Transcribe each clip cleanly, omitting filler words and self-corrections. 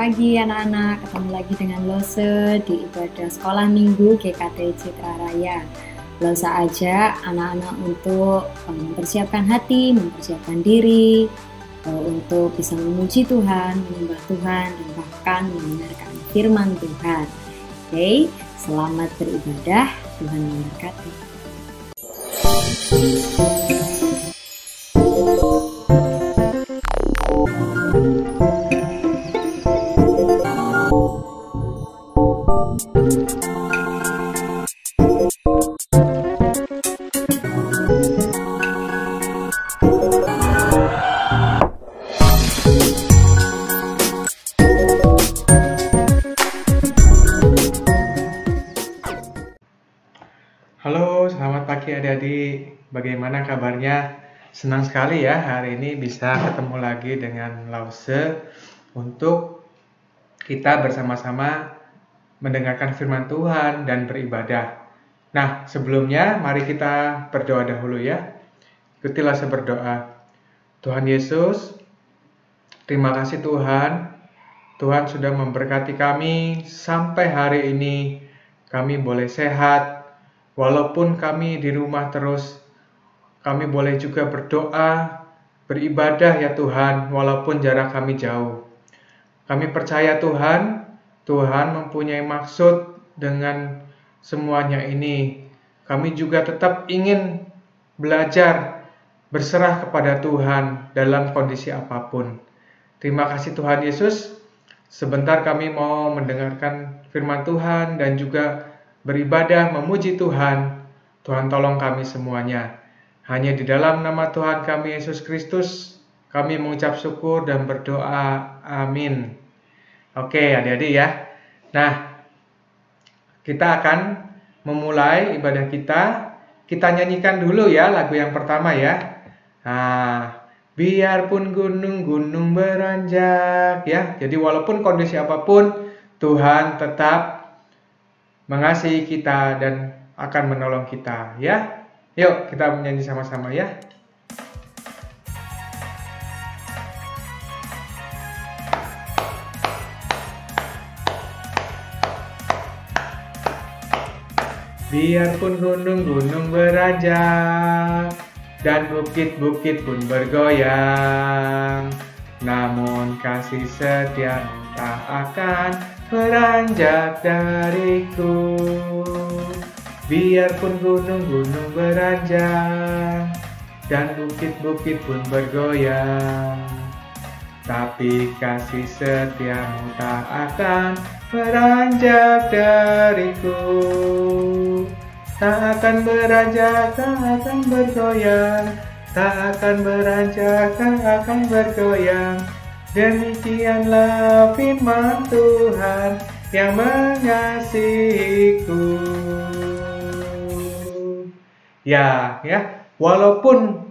pagi anak-anak, ketemu lagi dengan Lose di ibadah sekolah minggu GKT Citra Raya. Lose ajak anak-anak untuk mempersiapkan hati, mempersiapkan diri, untuk bisa memuji Tuhan, menyembah Tuhan, dan bahkan mendengarkan firman Tuhan. Oke, selamat beribadah, Tuhan memberkati. Halo, selamat pagi adik-adik. Bagaimana kabarnya? Senang sekali ya hari ini bisa ketemu lagi dengan Lause untuk kita bersama-sama mendengarkan firman Tuhan dan beribadah. Nah, sebelumnya mari kita berdoa dahulu ya. Ikutilah saya berdoa. Tuhan Yesus, terima kasih Tuhan. Tuhan sudah memberkati kami sampai hari ini. Kami boleh sehat. Walaupun kami di rumah terus, kami boleh juga berdoa, beribadah ya Tuhan, walaupun jarak kami jauh. Kami percaya Tuhan, Tuhan mempunyai maksud dengan semuanya ini. Kami juga tetap ingin belajar, berserah kepada Tuhan dalam kondisi apapun. Terima kasih Tuhan Yesus. Sebentar kami mau mendengarkan firman Tuhan dan juga beribadah memuji Tuhan. Tuhan tolong kami semuanya. Hanya di dalam nama Tuhan kami Yesus Kristus kami mengucap syukur dan berdoa. Amin. Oke adik-adik ya. Nah, kita akan memulai ibadah kita. Kita nyanyikan dulu ya lagu yang pertama ya. Nah, biarpun gunung-gunung beranjak ya. Jadi walaupun kondisi apapun, Tuhan tetap mengasihi kita dan akan menolong kita ya. Yuk kita menyanyi sama-sama ya. Biarpun gunung-gunung beranjak dan bukit-bukit pun bergoyang, namun kasih setiamu tak akan beranjak dariku. Biarpun gunung-gunung beranjak dan bukit-bukit pun bergoyang, tapi kasih setiamu tak akan beranjak dariku. Tak akan beranjak, tak akan bergoyang, tak akan beranjak, tak akan bergoyang. Demikianlah firman Tuhan yang mengasihiku. Ya, walaupun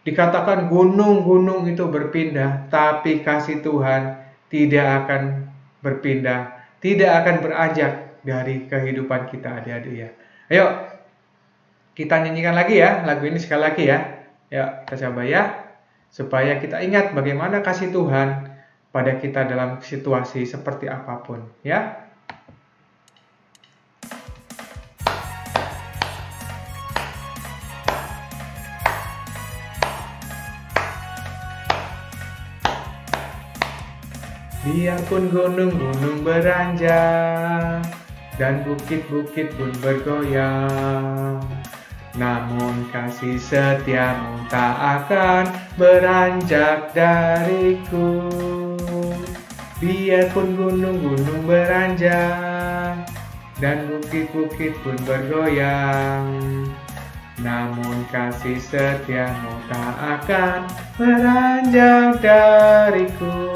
dikatakan gunung-gunung itu berpindah, tapi kasih Tuhan tidak akan berpindah, tidak akan beranjak dari kehidupan kita adik-adik ya. Ayo, kita nyanyikan lagi ya lagu ini sekali lagi ya. Ya, kita coba ya. Supaya kita ingat bagaimana kasih Tuhan pada kita dalam situasi seperti apapun ya. Biarpun gunung-gunung beranjak dan bukit-bukit pun bergoyang, namun kasih setiamu tak akan beranjak dariku. Biarpun gunung-gunung beranjak dan bukit-bukit pun bergoyang, namun kasih setiamu tak akan beranjak dariku.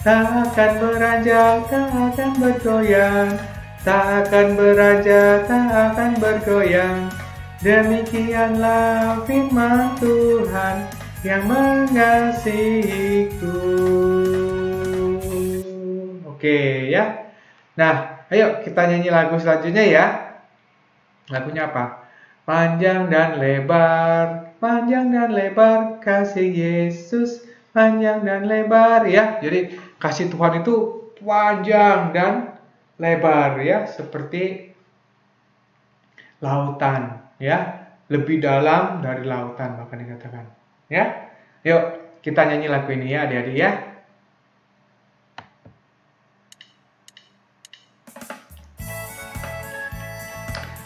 Tak akan beranjak, tak akan bergoyang, tak akan beranjak, tak akan bergoyang. Demikianlah firman Tuhan yang mengasihiku. Oke ya. Nah, ayo kita nyanyi lagu selanjutnya ya. Lagunya apa? Panjang dan lebar kasih Yesus, panjang dan lebar ya. Jadi kasih Tuhan itu panjang dan lebar ya, seperti lautan ya, lebih dalam dari lautan bahkan dikatakan ya. Yuk kita nyanyi lagu ini ya adik-adik ya.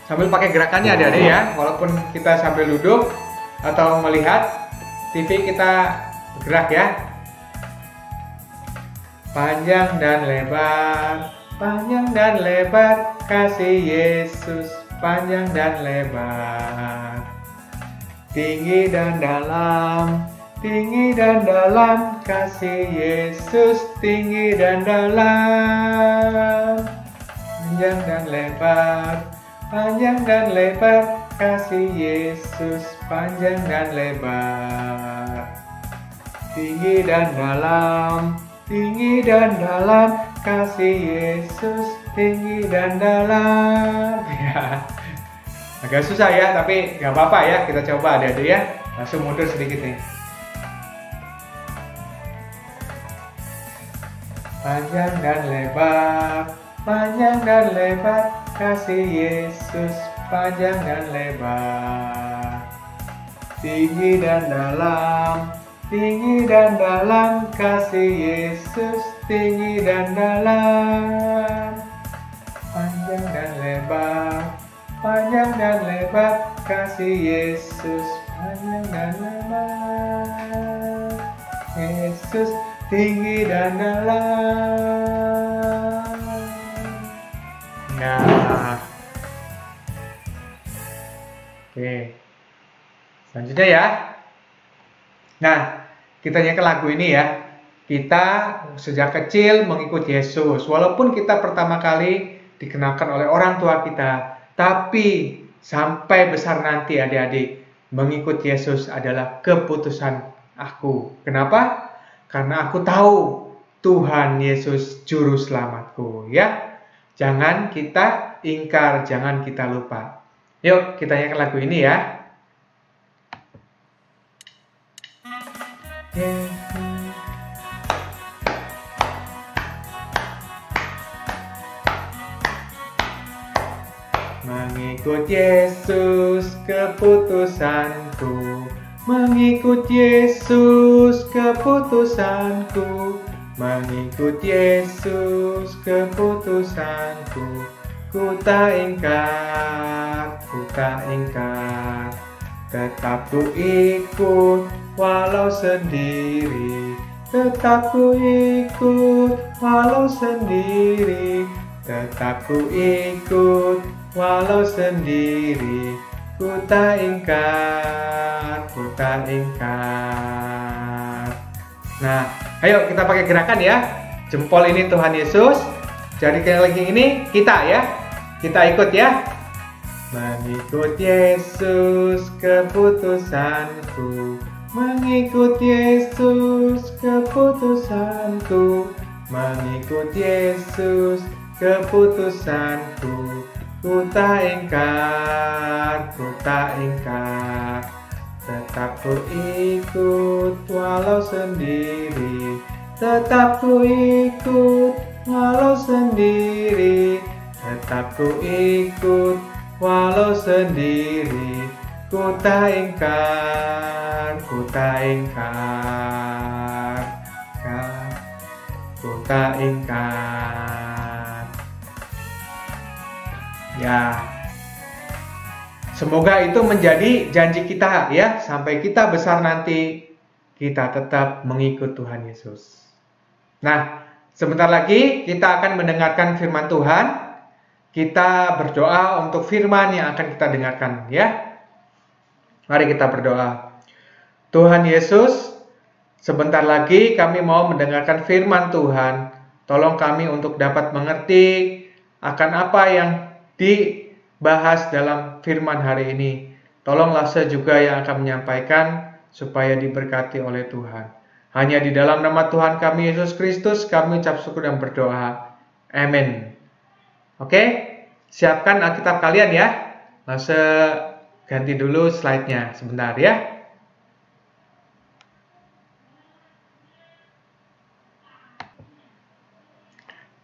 Sambil pakai gerakannya adik-adik ya, walaupun kita sambil duduk atau melihat TV kita bergerak ya. Panjang dan lebar kasih Yesus, panjang dan lebar. Tinggi dan dalam kasih Yesus, tinggi dan dalam. Panjang dan lebar kasih Yesus, panjang dan lebar. Tinggi dan dalam kasih Yesus, tinggi dan dalam. Ya, agak susah ya, tapi nggak apa-apa ya, kita coba adik-adik ya. Langsung mundur sedikit nih. Panjang dan lebar kasih Yesus, panjang dan lebar. Tinggi dan dalam kasih Yesus, tinggi dan dalam. Panjang dan lebar kasih Yesus, panjang dan lebar. Yesus tinggi dan dalam. Nah, oke, selanjutnya ya. Nah, kita nyanyikan lagu ini ya. Kita sejak kecil mengikut Yesus, walaupun kita pertama kali dikenalkan oleh orang tua kita, tapi sampai besar nanti adik-adik, mengikut Yesus adalah keputusan aku. Kenapa? Karena aku tahu Tuhan Yesus juru selamatku ya. Jangan kita ingkar, jangan kita lupa. Yuk kita nyanyikan lagu ini ya. Mengikut Yesus keputusanku, mengikut Yesus keputusanku, mengikut Yesus keputusanku. Ku tak ingkar, tetap ku ikut walau sendiri, tetap ku ikut walau sendiri, tetap ku ikut walau sendiri. Ku tak ingkar. Nah, ayo kita pakai gerakan ya. Jempol ini Tuhan Yesus, jari kelingking ini kita ya. Kita ikut ya. Mengikut Yesus keputusanku, mengikut Yesus keputusanku, mengikut Yesus keputusanku. Ku tak ingkar, tetap ku ikut walau sendiri, tetap ku ikut walau sendiri, tetap ku ikut walau sendiri. Ku tak ingkar, ku tak ingkar. Ya, semoga itu menjadi janji kita ya, sampai kita besar nanti kita tetap mengikut Tuhan Yesus. Nah, sebentar lagi kita akan mendengarkan firman Tuhan. Kita berdoa untuk firman yang akan kita dengarkan ya. Mari kita berdoa. Tuhan Yesus, sebentar lagi kami mau mendengarkan firman Tuhan. Tolong kami untuk dapat mengerti akan apa yang dibahas dalam firman hari ini. Tolonglah saya juga yang akan menyampaikan supaya diberkati oleh Tuhan. Hanya di dalam nama Tuhan kami Yesus Kristus kami ucap syukur dan berdoa. Amin. Oke, siapkan Alkitab kalian ya. Saya ganti dulu slide-nya sebentar ya.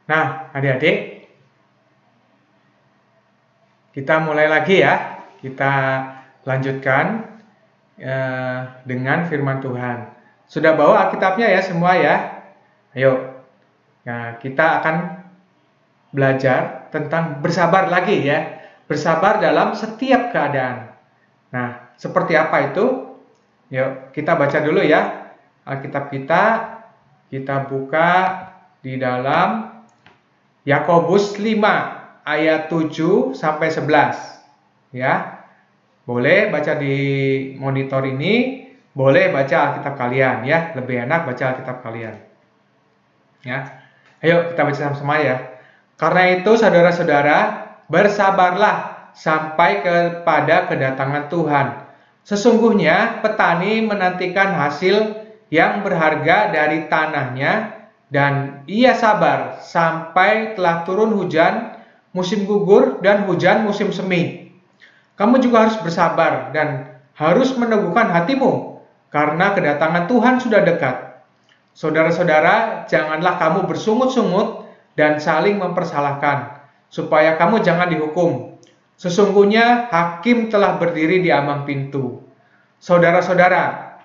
Nah, adik-adik, kita mulai lagi ya. Kita lanjutkan dengan firman Tuhan. Sudah bawa Alkitabnya ya semua ya? Ayo. Nah, kita akan belajar tentang bersabar lagi ya. Bersabar dalam setiap keadaan. Nah, seperti apa itu? Yuk, kita baca dulu ya. Alkitab kita buka di dalam Yakobus 5 ayat 7 sampai 11. Ya. Boleh baca di monitor ini, boleh baca Alkitab kalian ya. Lebih enak baca Alkitab kalian. Ya. Ayo kita baca sama-sama ya. Karena itu saudara-saudara, bersabarlah sampai kepada kedatangan Tuhan. Sesungguhnya petani menantikan hasil yang berharga dari tanahnya, dan ia sabar sampai telah turun hujan musim gugur dan hujan musim semi. Kamu juga harus bersabar dan harus meneguhkan hatimu, karena kedatangan Tuhan sudah dekat. Saudara-saudara, janganlah kamu bersungut-sungut dan saling mempersalahkan, supaya kamu jangan dihukum. Sesungguhnya hakim telah berdiri di ambang pintu. Saudara-saudara,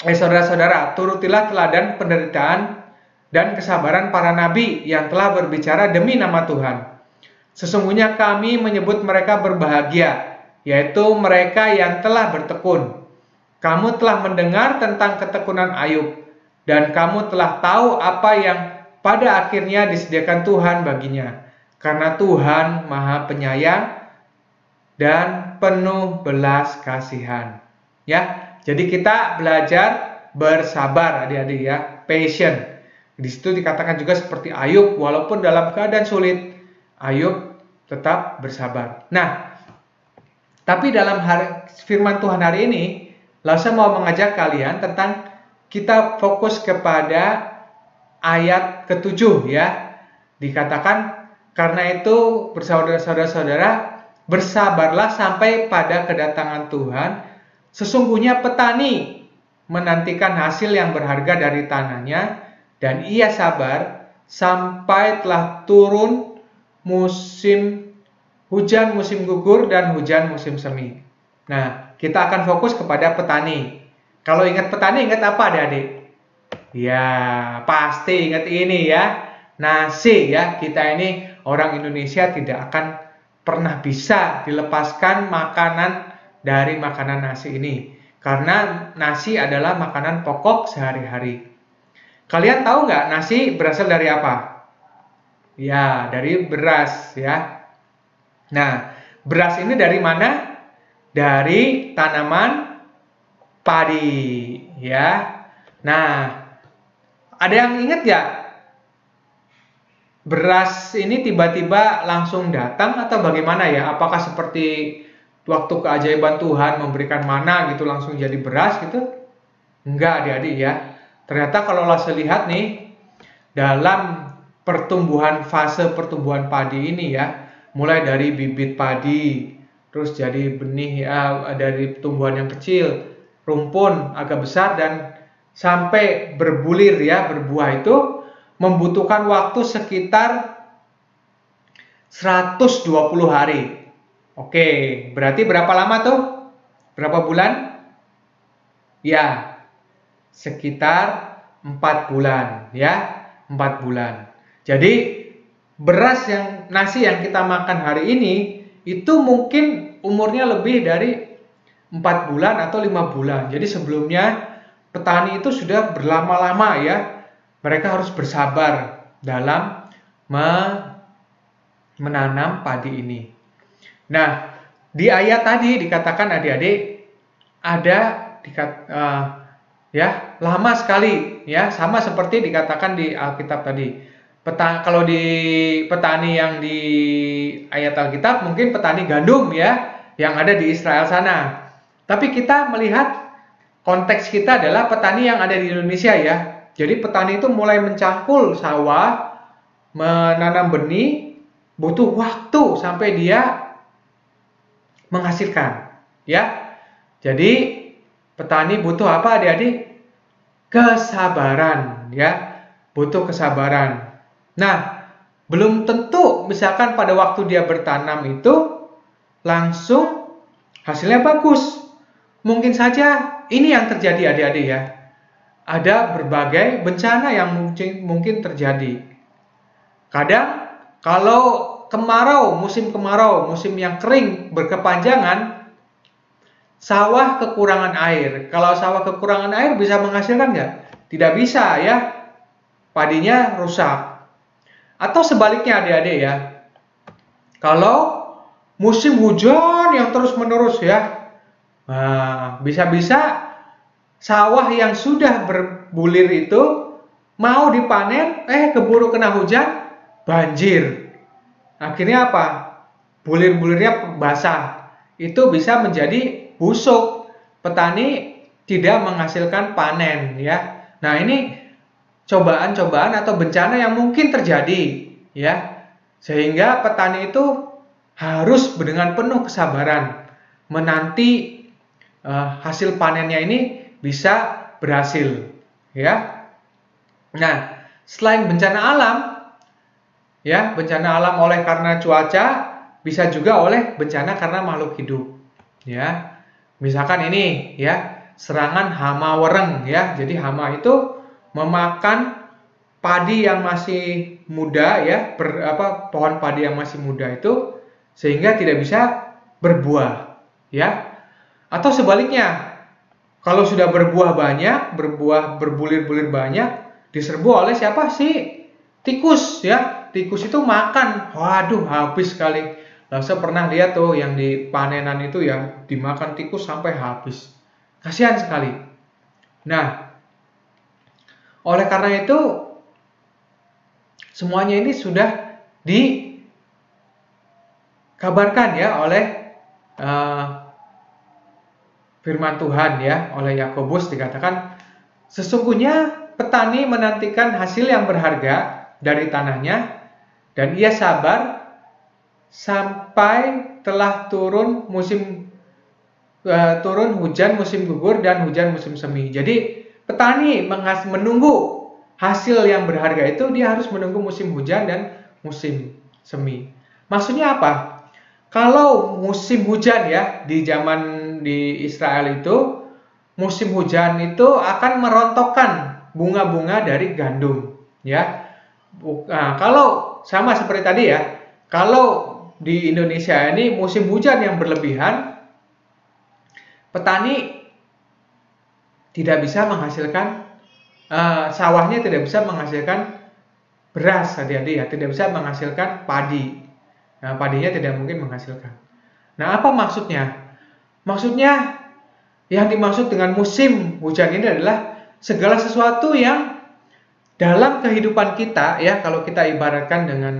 saudara-saudara, turutilah teladan penderitaan dan kesabaran para nabi yang telah berbicara demi nama Tuhan. Sesungguhnya kami menyebut mereka berbahagia, yaitu mereka yang telah bertekun. Kamu telah mendengar tentang ketekunan Ayub, dan kamu telah tahu apa yang pada akhirnya disediakan Tuhan baginya. Karena Tuhan Maha Penyayang dan penuh belas kasihan. Ya, jadi kita belajar bersabar, adik-adik ya, patient. Di situ dikatakan juga seperti Ayub, walaupun dalam keadaan sulit, Ayub tetap bersabar. Nah, tapi dalam firman Tuhan hari ini, saya mau mengajak kalian tentang kita fokus kepada ayat ke-7 ya. Dikatakan, karena itu bersaudara-saudara, bersabarlah sampai pada kedatangan Tuhan. Sesungguhnya petani menantikan hasil yang berharga dari tanahnya, dan ia sabar sampai telah turun musim hujan, musim gugur, dan hujan musim semi. Nah, kita akan fokus kepada petani. Kalau ingat petani, ingat apa adik-adik? Ya, pasti ingat ini ya, nasi ya. Kita ini orang Indonesia tidak akan pernah bisa dilepaskan makanan dari makanan nasi ini. Karena nasi adalah makanan pokok sehari-hari. Kalian tahu nggak nasi berasal dari apa? Ya, dari beras ya. Nah, beras ini dari mana? Dari tanaman padi ya. Nah, ada yang ingat ya? Beras ini tiba-tiba langsung datang atau bagaimana ya? Apakah seperti waktu keajaiban Tuhan memberikan mana gitu langsung jadi beras gitu? Enggak, adik-adik ya. Ternyata kalau saya lihat nih, dalam fase pertumbuhan padi ini ya, mulai dari bibit padi, terus jadi benih ya, dari tumbuhan yang kecil, rumpun agak besar, dan sampai berbulir ya, berbuah itu membutuhkan waktu sekitar 120 hari. Oke, berarti berapa lama tuh? Berapa bulan? Ya, sekitar 4 bulan ya, 4 bulan. Jadi nasi yang kita makan hari ini itu mungkin umurnya lebih dari 4 bulan atau 5 bulan. Jadi sebelumnya petani itu sudah berlama-lama ya, mereka harus bersabar dalam menanam padi ini. Nah, di ayat tadi dikatakan adik-adik lama sekali ya, sama seperti dikatakan di Alkitab tadi. Kalau di petani yang di ayat Alkitab mungkin petani gandum ya, yang ada di Israel sana. Tapi kita melihat konteks kita adalah petani yang ada di Indonesia ya. Jadi petani itu mulai mencangkul sawah, menanam benih, butuh waktu sampai dia menghasilkan ya. Jadi petani butuh apa adik-adik? Kesabaran ya. butuh kesabaran. Nah, belum tentu misalkan pada waktu dia bertanam itu langsung hasilnya bagus. Mungkin saja ini yang terjadi adik-adik ya. Ada berbagai bencana yang mungkin terjadi. Kadang kalau musim kemarau, musim yang kering berkepanjangan, sawah kekurangan air. Kalau sawah kekurangan air bisa menghasilkan nggak? Tidak bisa ya. Padinya rusak. Atau sebaliknya adik-adik ya. Kalau musim hujan yang terus-menerus ya, bisa-bisa sawah yang sudah berbulir itu mau dipanen, keburu kena hujan, banjir. Akhirnya apa? Bulir-bulirnya basah. Itu bisa menjadi busuk. Petani tidak menghasilkan panen ya. Nah, ini cobaan-cobaan atau bencana yang mungkin terjadi ya. Sehingga petani itu harus dengan penuh kesabaran menanti hasil panennya ini bisa berhasil ya. Nah, selain bencana alam ya, bencana alam oleh karena cuaca, bisa juga oleh bencana karena makhluk hidup ya. Misalkan ini ya, serangan hama wereng ya. Jadi hama itu memakan padi yang masih muda ya, pohon padi yang masih muda itu sehingga tidak bisa berbuah ya. Atau sebaliknya, kalau sudah berbuah banyak, berbulir-bulir banyak, diserbu oleh siapa sih? Tikus ya. Tikus itu makan, waduh habis sekali. Nah, saya pernah lihat tuh yang di panenan itu ya, dimakan tikus sampai habis. Kasihan sekali. Nah, oleh karena itu, semuanya ini sudah dikabarkan ya oleh firman Tuhan ya, oleh Yakobus dikatakan, sesungguhnya petani menantikan hasil yang berharga dari tanahnya, dan ia sabar sampai telah turun hujan musim gugur dan hujan musim semi. Jadi petani menunggu hasil yang berharga itu, dia harus menunggu musim hujan dan musim semi. Maksudnya apa? Kalau musim hujan ya, di Israel itu, musim hujan itu akan merontokkan bunga-bunga dari gandum ya. Nah, kalau sama seperti tadi ya, kalau di Indonesia ini musim hujan yang berlebihan, petani tidak bisa menghasilkan, sawahnya tidak bisa menghasilkan beras, adik-adik ya, tidak bisa menghasilkan padi. Nah, padinya tidak mungkin menghasilkan. Nah, apa maksudnya? Maksudnya yang dimaksud dengan musim hujan ini adalah segala sesuatu yang dalam kehidupan kita ya, kalau kita ibaratkan dengan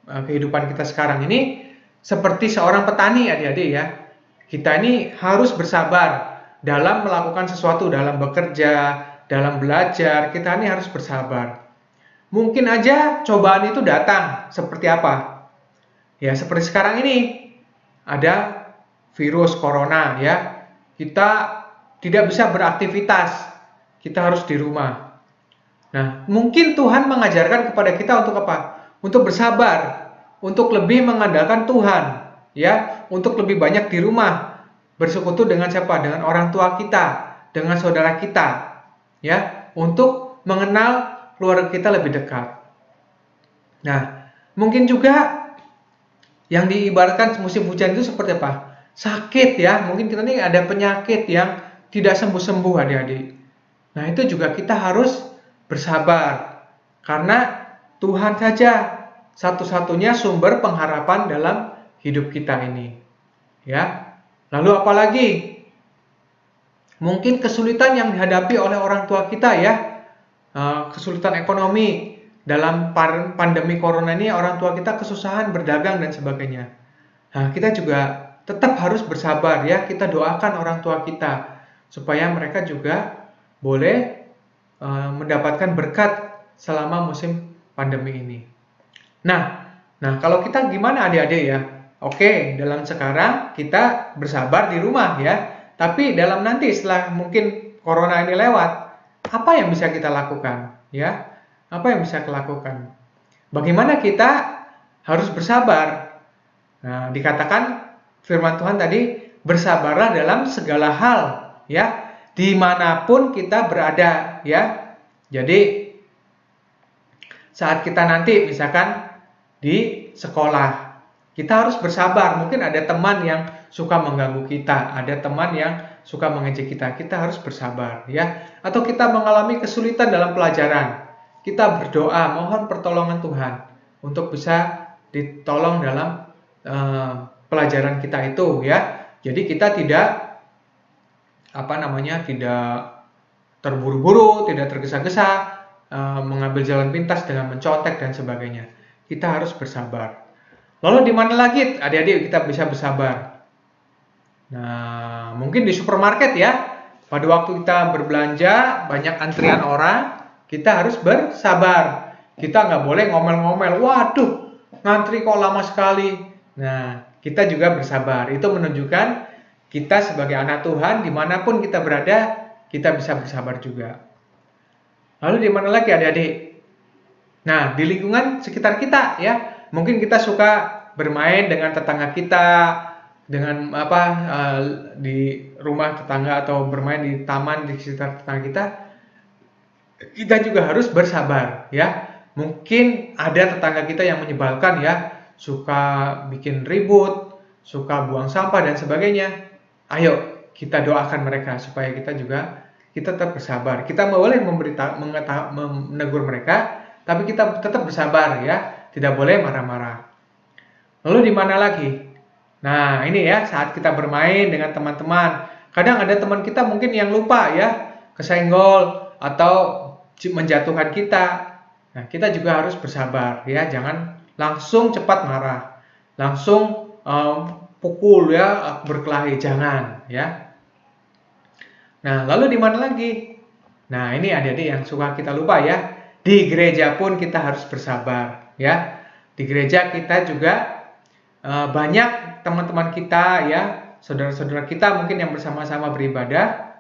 kehidupan kita sekarang ini seperti seorang petani adik-adik ya. Kita ini harus bersabar dalam melakukan sesuatu, dalam bekerja, dalam belajar, kita ini harus bersabar. Mungkin aja cobaan itu datang seperti apa? Ya, seperti sekarang ini ada virus corona ya. Kita tidak bisa beraktivitas. Kita harus di rumah. Nah, mungkin Tuhan mengajarkan kepada kita untuk apa? Untuk bersabar, untuk lebih mengandalkan Tuhan, ya, untuk lebih banyak di rumah, bersekutu dengan siapa? Dengan orang tua kita, dengan saudara kita, ya, untuk mengenal keluarga kita lebih dekat. Nah, mungkin juga yang diibaratkan musim hujan itu seperti apa? Sakit ya, mungkin kita ini ada penyakit yang tidak sembuh-sembuh adik-adik. Nah, itu juga kita harus bersabar, karena Tuhan saja satu-satunya sumber pengharapan dalam hidup kita ini. Ya. Lalu apalagi? Mungkin kesulitan yang dihadapi oleh orang tua kita ya. Kesulitan ekonomi dalam pandemi corona ini, orang tua kita kesusahan berdagang dan sebagainya. Nah, kita juga tetap harus bersabar ya. Kita doakan orang tua kita supaya mereka juga boleh mendapatkan berkat selama musim pandemi ini. Nah, kalau kita gimana adik-adik ya? Oke, dalam sekarang kita bersabar di rumah ya. Tapi dalam nanti setelah mungkin corona ini lewat, apa yang bisa kita lakukan? Ya, Apa yang bisa kita lakukan? Bagaimana kita harus bersabar? Nah, dikatakan firman Tuhan tadi, bersabarlah dalam segala hal, ya, dimanapun kita berada, ya. Jadi saat kita nanti misalkan di sekolah, kita harus bersabar. Mungkin ada teman yang suka mengganggu kita, ada teman yang suka mengejek kita. Kita harus bersabar, ya. Atau kita mengalami kesulitan dalam pelajaran, kita berdoa, mohon pertolongan Tuhan untuk bisa ditolong dalam pelajaran kita itu, ya. Jadi kita tidak tidak terburu-buru, tidak tergesa-gesa mengambil jalan pintas dengan mencontek dan sebagainya. Kita harus bersabar. Lalu di mana lagi adik-adik kita bisa bersabar? Nah, mungkin di supermarket, ya. Pada waktu kita berbelanja, banyak antrian orang, kita harus bersabar. Kita nggak boleh ngomel-ngomel, waduh, ngantri kok lama sekali. Nah, kita juga bersabar. Itu menunjukkan kita sebagai anak Tuhan, dimanapun kita berada, kita bisa bersabar juga. Lalu di mana lagi adik-adik? Nah, di lingkungan sekitar kita, ya. Mungkin kita suka bermain dengan tetangga kita, dengan di rumah tetangga, atau bermain di taman di sekitar tetangga kita. Kita juga harus bersabar, ya. Mungkin ada tetangga kita yang menyebalkan, ya, suka bikin ribut, suka buang sampah dan sebagainya. Ayo kita doakan mereka supaya kita tetap bersabar. Kita boleh menegur mereka, tapi kita tetap bersabar, ya. Tidak boleh marah-marah. Lalu di mana lagi? Nah, ini ya, saat kita bermain dengan teman-teman. Kadang ada teman kita mungkin yang lupa, ya, kesenggol atau menjatuhkan kita. Nah, kita juga harus bersabar, ya. Jangan langsung cepat marah, langsung pukul, ya, berkelahi, jangan, ya. Nah, lalu di mana lagi? Nah, ini adik-adik yang suka kita lupa, ya. Di gereja pun kita harus bersabar, ya. Di gereja kita juga banyak teman-teman kita, ya, saudara-saudara kita mungkin yang bersama-sama beribadah.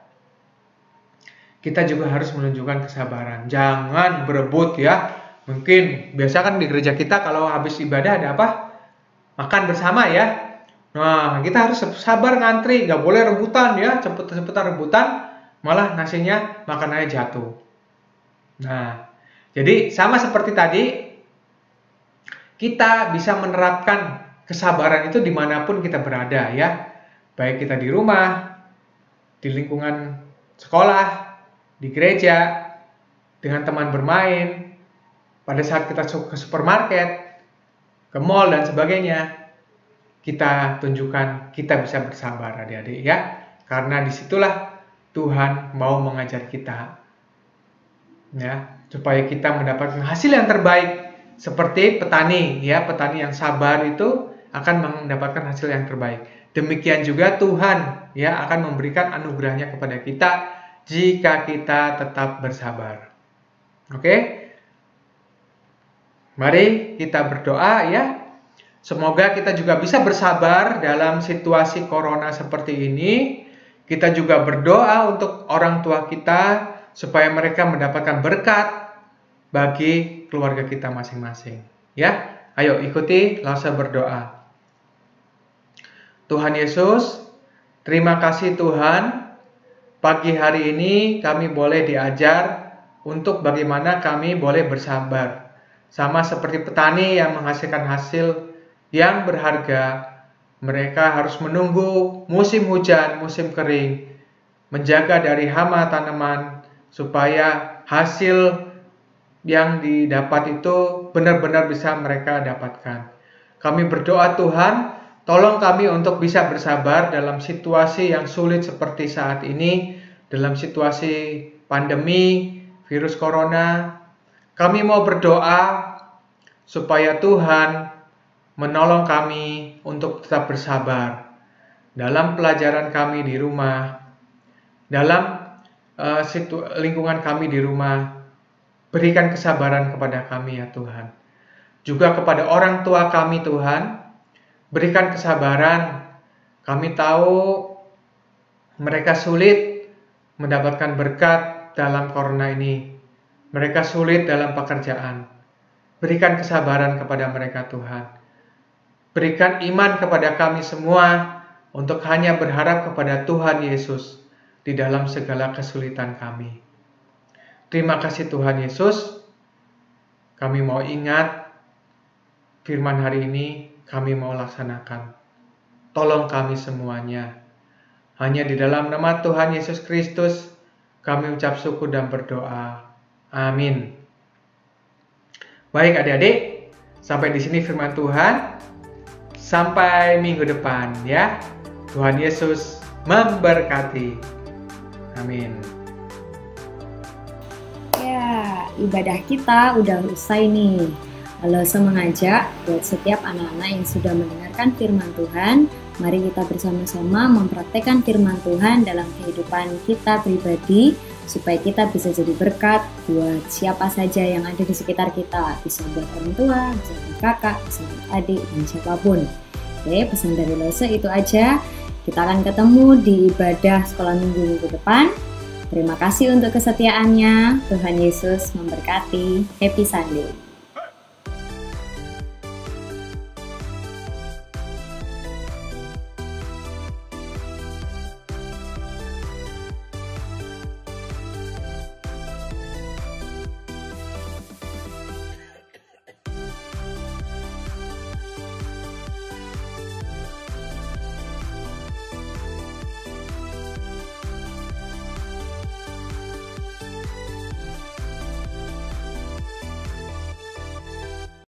Kita juga harus menunjukkan kesabaran. Jangan berebut, ya. Mungkin biasa kan di gereja kita kalau habis ibadah ada apa? Makan bersama, ya. Nah, kita harus sabar ngantri, nggak boleh rebutan, ya, cepet-cepetan rebutan, malah nasinya makanannya jatuh. Nah, jadi sama seperti tadi, kita bisa menerapkan kesabaran itu dimanapun kita berada, ya. Baik kita di rumah, di lingkungan sekolah, di gereja, dengan teman bermain, pada saat kita ke supermarket, ke mall dan sebagainya. Kita tunjukkan kita bisa bersabar, adik-adik, ya. Karena disitulah Tuhan mau mengajar kita, ya, supaya kita mendapatkan hasil yang terbaik. Seperti petani, ya, petani yang sabar itu akan mendapatkan hasil yang terbaik. Demikian juga Tuhan, ya, akan memberikan anugerahnya kepada kita jika kita tetap bersabar. Oke? Mari kita berdoa, ya. Semoga kita juga bisa bersabar dalam situasi corona seperti ini. Kita juga berdoa untuk orang tua kita supaya mereka mendapatkan berkat bagi keluarga kita masing-masing. Ya, ayo ikuti Lause berdoa. Tuhan Yesus, terima kasih Tuhan. Pagi hari ini kami boleh diajar untuk bagaimana kami boleh bersabar. Sama seperti petani yang menghasilkan hasil yang berharga, mereka harus menunggu musim hujan, musim kering, menjaga dari hama tanaman, supaya hasil yang didapat itu benar-benar bisa mereka dapatkan. Kami berdoa Tuhan, tolong kami untuk bisa bersabar dalam situasi yang sulit seperti saat ini, dalam situasi pandemi, virus corona. Kami mau berdoa supaya Tuhan menolong kami untuk tetap bersabar dalam pelajaran kami di rumah, dalam lingkungan kami di rumah. Berikan kesabaran kepada kami, ya Tuhan. Juga kepada orang tua kami, Tuhan, berikan kesabaran. Kami tahu mereka sulit mendapatkan berkat dalam corona ini. mereka sulit dalam pekerjaan. Berikan kesabaran kepada mereka Tuhan. Berikan iman kepada kami semua untuk hanya berharap kepada Tuhan Yesus di dalam segala kesulitan kami. Terima kasih Tuhan Yesus. Kami mau ingat firman hari ini, kami mau laksanakan. Tolong kami semuanya. Hanya di dalam nama Tuhan Yesus Kristus, kami ucap syukur dan berdoa. Amin. Baik adik-adik, sampai di sini firman Tuhan. Sampai minggu depan ya. Tuhan Yesus memberkati. Amin. Ya, ibadah kita udah usai nih. Lause mengajak buat setiap anak-anak yang sudah mendengarkan firman Tuhan, mari kita bersama-sama mempraktekkan firman Tuhan dalam kehidupan kita pribadi, supaya kita bisa jadi berkat buat siapa saja yang ada di sekitar kita. Bisa buat orang tua, bisa buat kakak, bisa buat adik, dan siapapun. Oke, pesan dari Lause itu aja. Kita akan ketemu di ibadah sekolah minggu depan. Terima kasih untuk kesetiaannya. Tuhan Yesus memberkati. Happy Sunday.